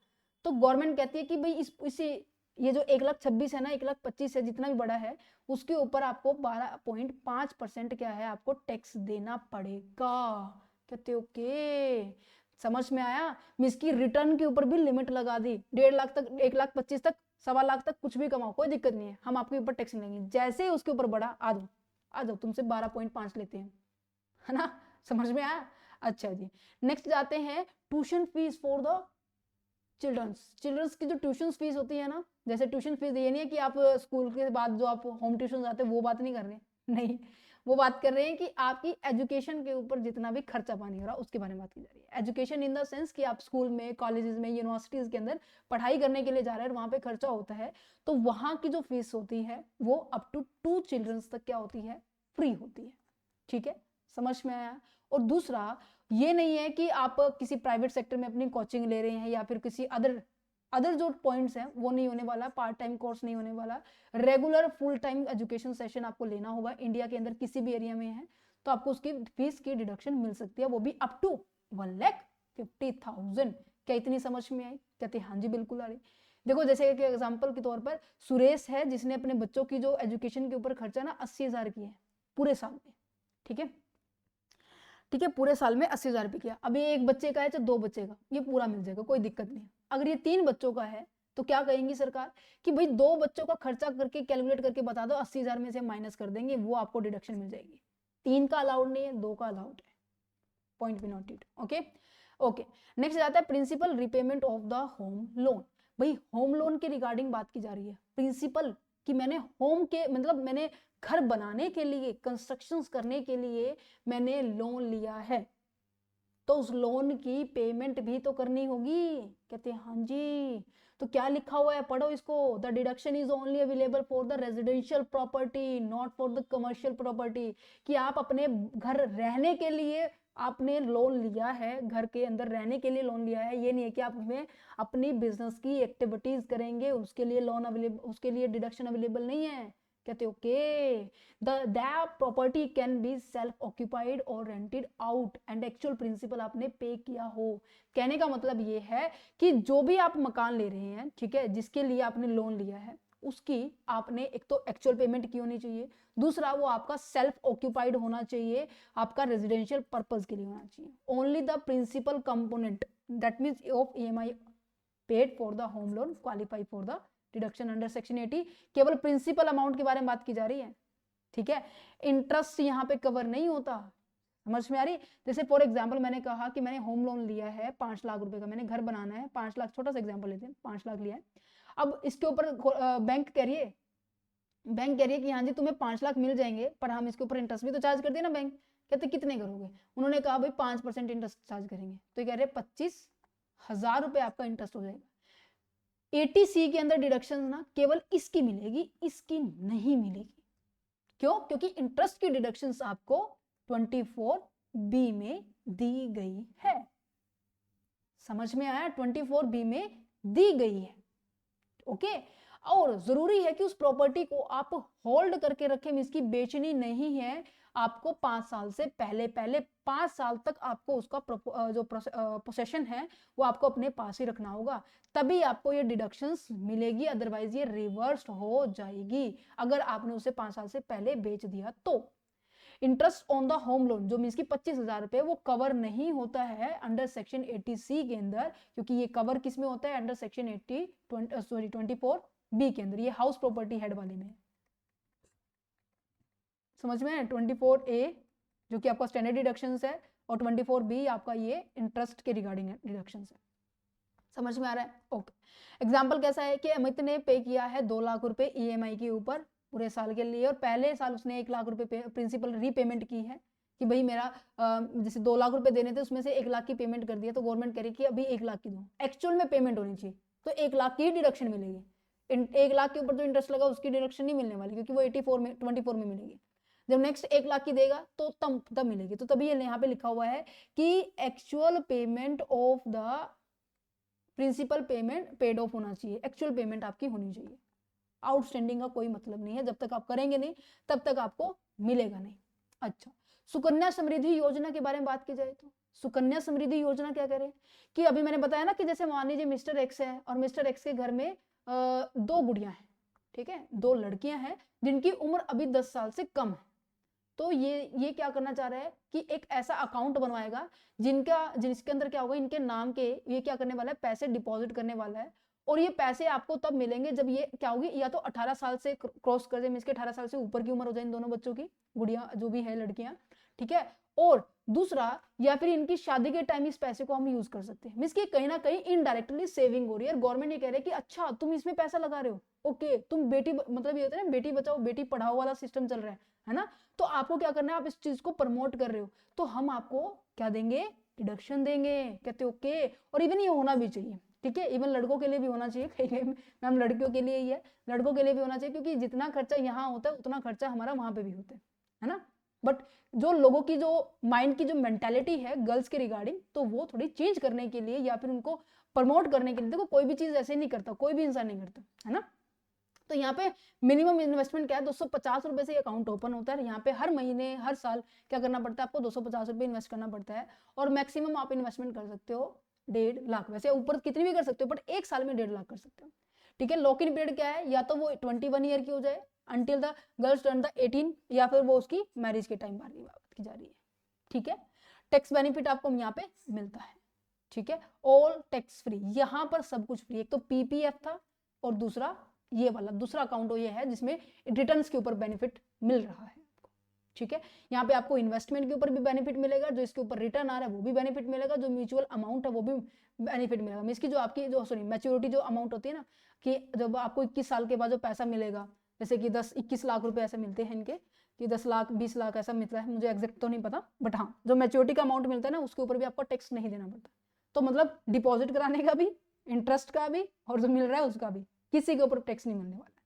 तो गवर्नमेंट कहती है कि भाई इसी ये जो 1,26,000 है ना, 1,25,000 है, जितना भी बड़ा है उसके ऊपर आपको 12.5% क्या है, आपको टैक्स देना पड़ेगा। कहते ओके, समझ में आया। मिस की रिटर्न के ऊपर भी लिमिट लगा दी, 1.5 लाख तक, 1,25,000 तक, 1.25 लाख तक कुछ भी कमाओ कोई दिक्कत नहीं है, हम आपके ऊपर टैक्स नहीं लेंगे। जैसे ही उसके ऊपर बढ़ा, आ जाओ तुमसे 12.5 लेते हैं, है ना, समझ में आया। अच्छा जी, नेक्स्ट जाते हैं, tuition fees for the childrens की जो ट्यूशन फीस होती है ना, जैसे ट्यूशन फीस ये नहीं है कि आप स्कूल के बाद जो आप होम ट्यूशन जाते हैं वो बात नहीं कर रहे हैं, नहीं, वो बात कर रहे हैं कि आपकी एजुकेशन के ऊपर जितना भी खर्चा पानी हो रहा है उसके बारे में बात की जा रही है। एजुकेशन इन द सेंस कि आप स्कूल में, कॉलेजेस में, यूनिवर्सिटीज के अंदर पढ़ाई करने के लिए जा रहे हैं, वहां पे खर्चा होता है, तो वहां की जो फीस होती है वो अप टू 2 चिल्ड्रंस तक क्या होती है, फ्री होती है। ठीक है, समझ में आया। और दूसरा ये नहीं है कि आप किसी प्राइवेट सेक्टर में अपनी कोचिंग ले रहे हैं या फिर किसी अदर जो पॉइंट्स हैं वो नहीं होने वाला, पार्ट टाइम कोर्स नहीं होने वाला, regular full time education session आपको लेना होगा। इंडिया के अंदर किसी भी एरिया में है तो आपको उसकी फीस की डिडक्शन मिल सकती है, वो भी अप टू 1,50,000। क्या इतनी समझ में आई? कहते हाँ जी बिल्कुल आ रही। देखो जैसे कि एग्जाम्पल के तौर पर सुरेश है जिसने अपने बच्चों की जो एजुकेशन के ऊपर खर्चा ना 80,000 की है पूरे साल में। ठीक है, ठीक है, पूरे साल में 80,000 रुपये किया। अभी एक बच्चे का है चाहे 2 बच्चे का, ये पूरा मिल जाएगा, कोई दिक्कत नहीं। अगर ये 3 बच्चों का है तो क्या कहेंगी सरकार कि भाई 2 बच्चों का खर्चा करके कैलकुलेट करके बता दो, 80,000 में से माइनस कर देंगे, वो आपको डिडक्शन मिल जाएगी। 3 का अलाउड नहीं है, 2 का अलाउड है, point be noted. Okay okay, next आता है principal repayment of the home loan. भाई होम लोन के रिगार्डिंग बात की जा रही है, प्रिंसिपल कि मैंने होम के मतलब मैंने घर बनाने के लिए, कंस्ट्रक्शंस करने के लिए मैंने लोन लिया है, तो उस लोन की पेमेंट भी तो करनी होगी। कहते हैं हाँ जी। तो क्या लिखा हुआ है, पढ़ो इसको। The deduction is only available for the residential property not for the commercial property. कि आप अपने घर रहने के लिए आपने लोन लिया है, घर के अंदर रहने के लिए लोन लिया है। ये नहीं है कि आप उसमें अपनी बिजनेस की एक्टिविटीज करेंगे उसके लिए लोन अवेलेबल, उसके लिए डिडक्शन अवेलेबल नहीं है। कहते okay, the property can be self occupied और rented out and actual principal आपने पे किया हो। कहने का मतलब ये है कि जो भी आप मकान ले रहे हैं, ठीक है, जिसके लिए आपने लोन लिया है, उसकी आपने एक तो एक्चुअल पेमेंट की होनी चाहिए, दूसरा वो आपका सेल्फ ऑक्यूपाइड होना चाहिए, आपका रेजिडेंशियल पर्पस के लिए होना चाहिए। Only the principal component that means of EMI paid for the home loan qualify for the deduction under section 80। केवल प्रिंसिपल अमाउंट के बारे में बात की जा रही है, ठीक है। इंटरेस्ट यहाँ पे कवर नहीं होता। समझ में आ रही? जैसे फॉर एग्जांपल मैंने कहा कि मैंने होम लोन लिया है 5 लाख रुपए का, मैंने घर बनाना है 5 लाख, छोटा सा एग्जांपल लेते हैं, 5 लाख लिया है। अब इसके ऊपर बैंक कह रही है कि हाँ जी तुम्हें 5 लाख मिल जाएंगे, पर हम इसके ऊपर इंटरेस्ट भी तो चार्ज करते हैं ना। बैंक कहते कितने करोगे? उन्होंने कहा भाई 5% इंटरेस्ट चार्ज करेंगे। तो कह रहे 25,000 रुपए आपका इंटरेस्ट हो जाएगा। 80C के अंदर डिडक्शन ना केवल इसकी मिलेगी, इसकी नहीं मिलेगी। क्यों? क्योंकि इंटरेस्ट की डिडक्शंस आपको 24B में दी गई है। समझ में आया? 24B में दी गई है। ओके। और जरूरी है कि उस प्रॉपर्टी को आप होल्ड करके रखें, इसकी बेचनी नहीं है। आपको 5 साल से पहले 5 साल तक आपको उसका जो पोसेशन है वो आपको अपने पास ही रखना होगा, तभी आपको ये डिडक्शंस मिलेगी, अदरवाइज ये रिवर्स हो जाएगी अगर आपने उसे 5 साल से पहले बेच दिया तो। Interest on the home loan जो मींस की 25,000 रुपए वो कवर नहीं होता है अंडर सेक्शन 80C के अंदर, क्योंकि ये कवर किस में होता है? अंडर सेक्शन 24B के अंदर। ये हाउस प्रॉपर्टी हेड वाले में। समझ में? 24A जो कि आपका स्टैंडर्ड डिडक्शंस है और 24B आपका ये इंटरेस्ट के रिगार्डिंग डिडक्शंस है। समझ में आ रहा है? ओके। एग्जाम्पल कैसा है कि अमित ने पे किया है 2 लाख रुपए EMI के ऊपर पूरे साल के लिए, और पहले साल उसने 1 लाख रुपए प्रिंसिपल रीपेमेंट की है कि भाई मेरा जैसे 2 लाख रुपए देने थे उसमें से 1 लाख की पेमेंट कर दिया, तो गवर्नमेंट कह रही कि अभी 1 लाख की दो, एक्चुअल में पेमेंट होनी चाहिए, तो 1 लाख की डिडक्शन मिलेगी। 1 लाख के ऊपर जो इंटरेस्ट लगा उसकी डिडक्शन नहीं मिलने वाली, क्योंकि वो 24 में मिलेगी। जब नेक्स्ट 1 लाख की देगा तो तब मिलेगी। तो तभी यहाँ पे लिखा हुआ है कि actual payment of the principal payment paid off होना चाहिए, एक्चुअल पेमेंट आपकी होनी चाहिए। आउटस्टैंडिंग का कोई मतलब नहीं है, जब तक आप करेंगे नहीं तब तक आपको मिलेगा नहीं। अच्छा, सुकन्या समृद्धि योजना के बारे में बात की जाए तो सुकन्या समृद्धि योजना क्या करे कि अभी मैंने बताया ना कि जैसे मान लीजिए मिस्टर एक्स है और मिस्टर एक्स के घर में 2 गुड़ियां हैं, ठीक है, 2 लड़कियां हैं जिनकी उम्र अभी 10 साल से कम है। तो ये क्या करना चाह रहा है कि एक ऐसा अकाउंट बनवाएगा जिसके अंदर क्या होगा, इनके नाम के ये क्या करने वाला है, पैसे डिपॉजिट करने वाला है। और ये पैसे आपको तब मिलेंगे जब ये क्या होगी, या तो 18 साल से क्रॉस कर जाए, इसके 18 साल से ऊपर की उम्र हो जाए इन दोनों बच्चों की, गुड़िया जो भी है लड़कियां, ठीक है। और दूसरा, या फिर इनकी शादी के टाइम इस पैसे को हम यूज कर सकते हैं, मींस कि कहीं ना कहीं इनडायरेक्टली सेविंग हो रही है। गवर्नमेंट ये कह रहे हैं कि अच्छा तुम इसमें पैसा लगा रहे हो, ओके, तुम बेटी मतलब ये होता है ना, बेटी बचाओ बेटी पढ़ाओ वाला सिस्टम चल रहा है ना, तो आपको क्या करना है, आप इस चीज को प्रमोट कर रहे हो, तो हम आपको क्या देंगे, डिडक्शन देंगे। कहते ओके। और इवन ये होना भी चाहिए, ठीक है, इवन लड़कों के लिए भी होना चाहिए, कहीं मैम लड़कियों के लिए ही है, लड़कों के लिए भी होना चाहिए, क्योंकि जितना खर्चा यहाँ होता है उतना खर्चा हमारा वहां पे भी होता है ना। बट जो लोगों की जो माइंड की जो मेंटालिटी है गर्ल्स के रिगार्डिंग, तो वो थोड़ी चेंज करने के लिए या फिर उनको प्रमोट करने के लिए, देखो कोई भी चीज ऐसे नहीं करता, कोई भी इंसान नहीं करता, है ना। तो यहाँ पे मिनिमम इन्वेस्टमेंट क्या है, 250 रुपए से अकाउंट ओपन होता है। यहाँ पे हर महीने हर साल क्या करना पड़ता है, आपको 250 रुपए इन्वेस्ट करना पड़ता है। और मैक्सिमम आप इन्वेस्टमेंट कर सकते हो 1.5 लाख, वैसे ऊपर कितनी भी कर सकते हो, बट एक साल में 1.5 लाख कर सकते हो, ठीक है। लॉक इन पीरियड क्या है, या तो वो 21 ईयर की हो जाए until the girls turn the 18, या फिर वो उसकी मैरिज के टाइम बात की जा रही है, ठीक है। टैक्स बेनिफिट आपको यहाँ पे मिलता है, ठीक है, ऑल टैक्स फ्री, यहाँ पर सब कुछ फ्री। एक तो PPF था और दूसरा ये वाला दूसरा अकाउंट ये है जिसमें रिटर्न्स के ऊपर बेनिफिट मिल रहा है, ठीक है। यहाँ पे आपको इन्वेस्टमेंट के ऊपर भी बेनिफिट मिलेगा, जो इसके ऊपर रिटर्न आ रहा है वो भी बेनिफिट मिलेगा, जो म्यूचुअल अमाउंट है वो भी बेनिफिट मिलेगा। इसकी जो आपकी जो मैच्योरिटी जो अमाउंट होती है ना, कि जब आपको 21 साल के बाद जो पैसा मिलेगा, जैसे कि 10-21 लाख रुपए ऐसे मिलते हैं इनके, कि 10 लाख 20 लाख ऐसा मिलता है, मुझे एग्जैक्ट तो नहीं पता, बट हाँ जो मैच्योरिटी का अमाउंट मिलता है ना उसके ऊपर भी आपको टैक्स नहीं देना पड़ता। तो मतलब डिपॉजिट कराने का भी, इंटरेस्ट का भी, और जो मिल रहा है उसका भी, किसी के ऊपर टैक्स नहीं मिलने वाला।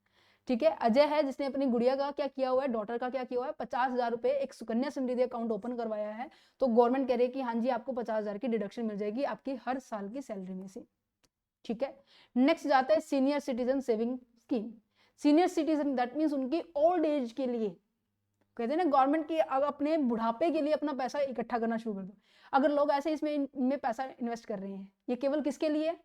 ठीक है, अजय है जिसने अपनी गुड़िया का क्या किया हुआ है, डॉटर का क्या किया हुआ है, 50,000 रुपए एक सुकन्या समृद्धि अकाउंट ओपन करवाया है। तो गवर्नमेंट कह रही है कि हाँ जी आपको 50,000 की डिडक्शन मिल जाएगी आपकी हर साल की सैलरी में से। ठीक है, नेक्स्ट जाता है senior citizen saving scheme. Senior citizen that means उनकी ओल्ड एज के लिए, कहते हैं ना गवर्नमेंट की, अपने बुढ़ापे के लिए अपना पैसा इकट्ठा करना शुरू कर दो। अगर लोग ऐसे इसमें पैसा इन्वेस्ट कर रहे हैं, ये केवल किसके लिए,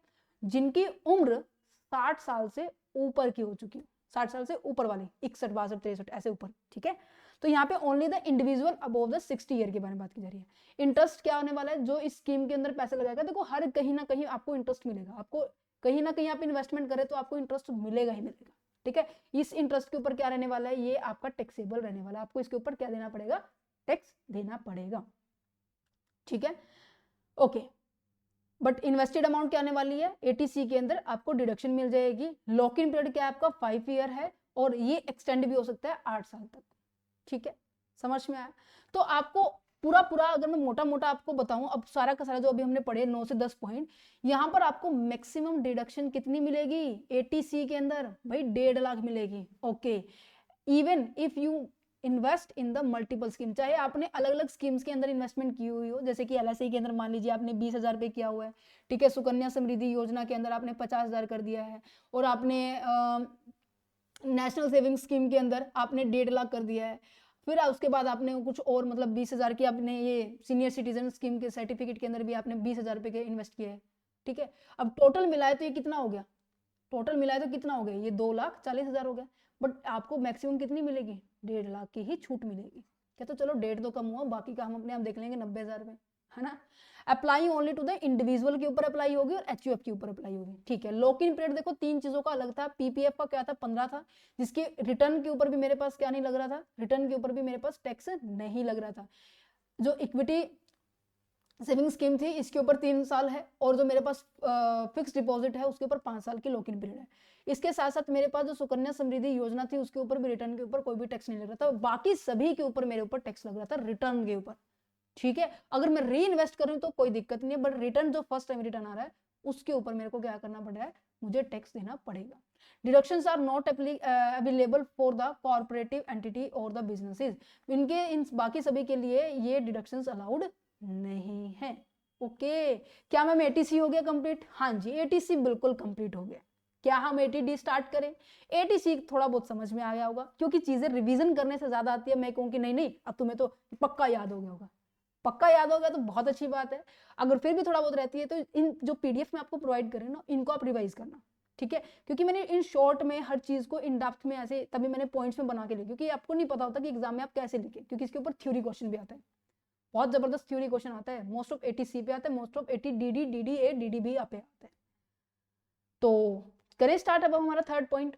जिनकी उम्र 60 साल से ऊपर की हो चुकी है, 60 साल से ऊपर वाले, 61, 62, 63 ऐसे ऊपर। ठीक है, तो यहाँ पे only the individual above the 60 year के बारे में बात की जा रही है। इंटरेस्ट क्या होने वाला है, जो इस स्कीम के अंदर पैसे लगाएगा, देखो हर कहीं ना कहीं आपको इंटरेस्ट मिलेगा, आपको कहीं ना कहीं आप इन्वेस्टमेंट करें तो आपको इंटरेस्ट मिलेगा ही मिलेगा। ठीक है, इस इंटरेस्ट के ऊपर क्या रहने वाला है, ये आपका टैक्सेबल रहने वाला है, आपको इसके ऊपर क्या देना पड़ेगा, टैक्स देना पड़ेगा। ठीक है, ओके, बट इन्वेस्टेड अमाउंट क्या आने वाली है, एटीसी के अंदर आपको डिडक्शन मिल जाएगी। लॉक इन पीरियड क्या है आपका 5 ईयर है, और ये एक्सटेंड भी हो सकता है 8 साल तक। ठीक है, समझ में आया। तो आपको पूरा अगर मैं मोटा मोटा आपको बताऊं, अब सारा का सारा जो अभी हमने पढ़े 9 से 10 पॉइंट, यहां पर आपको मैक्सिमम डिडक्शन कितनी मिलेगी एटीसी के अंदर, भाई 1.5 लाख मिलेगी। Okay, even if you invest in the multiple scheme, चाहे आपने अलग अलग स्कीम्स के अंदर इन्वेस्टमेंट की हुई हो, जैसे कि एलआईसी के अंदर मान लीजिए आपने 20,000 रुपए किया हुआ है। ठीक है, सुकन्या समृद्धि योजना के अंदर आपने 50,000 कर दिया है, और आपने नेशनल सेविंग स्कीम के अंदर आपने 1.5 लाख कर दिया है, फिर उसके बाद आपने कुछ और मतलब 20,000 की आपने ये सीनियर सिटीजन स्कीम के सर्टिफिकेट के अंदर भी आपने 20,000 रुपए के इन्वेस्ट किए हैं। ठीक है, अब टोटल मिलाए तो ये कितना हो गया, टोटल मिलाए तो कितना हो गया, ये 2,40,000 हो गया। बट आपको मैक्सिमम कितनी मिलेगी, 1.5 लाख की ही छूट मिलेगी। क्या, तो चलो 1.5 तो कम हुआ, बाकी का हम अपने आप देख लेंगे 90,000 रुपए, है ना। Apply only to the individual के ऊपर अप्लाई होगी और एचयूएफ के ऊपर अप्लाई होगी। ठीक है, लॉक इन पीरियड देखो 3 चीजों का अलग था, पीपीएफ का क्या था 15 था, जिसके रिटर्न के ऊपर भी मेरे पास क्या नहीं लग रहा था, रिटर्न के ऊपर भी मेरे पास टैक्स नहीं लग रहा था। जो इक्विटी सेविंग स्कीम थी इसके ऊपर 3 साल है, और जो मेरे पास फिक्स डिपॉजिट है उसके ऊपर 5 साल की लॉक इन पीरियड है। इसके साथ साथ मेरे पास जो सुकन्या समृद्धि योजना थी उसके ऊपर भी रिटर्न के ऊपर कोई भी टैक्स नहीं लग रहा था, बाकी सभी के ऊपर मेरे ऊपर टैक्स लग रहा था रिटर्न के ऊपर। ठीक है, अगर मैं री इन्वेस्ट करूं तो कोई दिक्कत नहीं है, बट रिटर्न जो फर्स्ट टाइम रिटर्न आ रहा है उसके ऊपर मेरे को क्या करना पड़ रहा है, मुझे टैक्स देना पड़ेगा। Deductions are not available for the corporative entity और द बिजनेसेस, इनके इन बाकी सभी के लिए ये डिडक्शंस अलाउड नहीं है। ओके, क्या मैम एटीसी हो गया कंप्लीट, हाँ जी एटीसी बिल्कुल कंप्लीट हो गया। क्या हम एटीडी स्टार्ट करें, एटीसी थोड़ा बहुत समझ में आ गया होगा, क्योंकि चीजें रिवीजन करने से ज्यादा आती है। मैं कहूँ कि नहीं अब तुम्हें तो पक्का याद हो गया होगा, पक्का याद हो गया तो बहुत अच्छी बात है। अगर फिर भी थोड़ा बहुत रहती है तो इन जो पीडीएफ में आपको प्रोवाइड करें ना, इनको आप रिवाइज करना। ठीक है, क्योंकि मैंने इन शॉर्ट में हर चीज को इन डेप्थ में ऐसे तभी मैंने पॉइंट्स में बना के लिखे, क्योंकि आपको नहीं पता होता कि एग्जाम में आप कैसे लिखे, क्योंकि इसके ऊपर थ्योरी क्वेश्चन भी आता है, बहुत जबरदस्त थ्योरी क्वेश्चन आता है, मोस्ट ऑफ 80C पे आता है, most of 80 DD DD A DD B पे आता है। तो करें स्टार्ट अब हमारा थर्ड पॉइंट।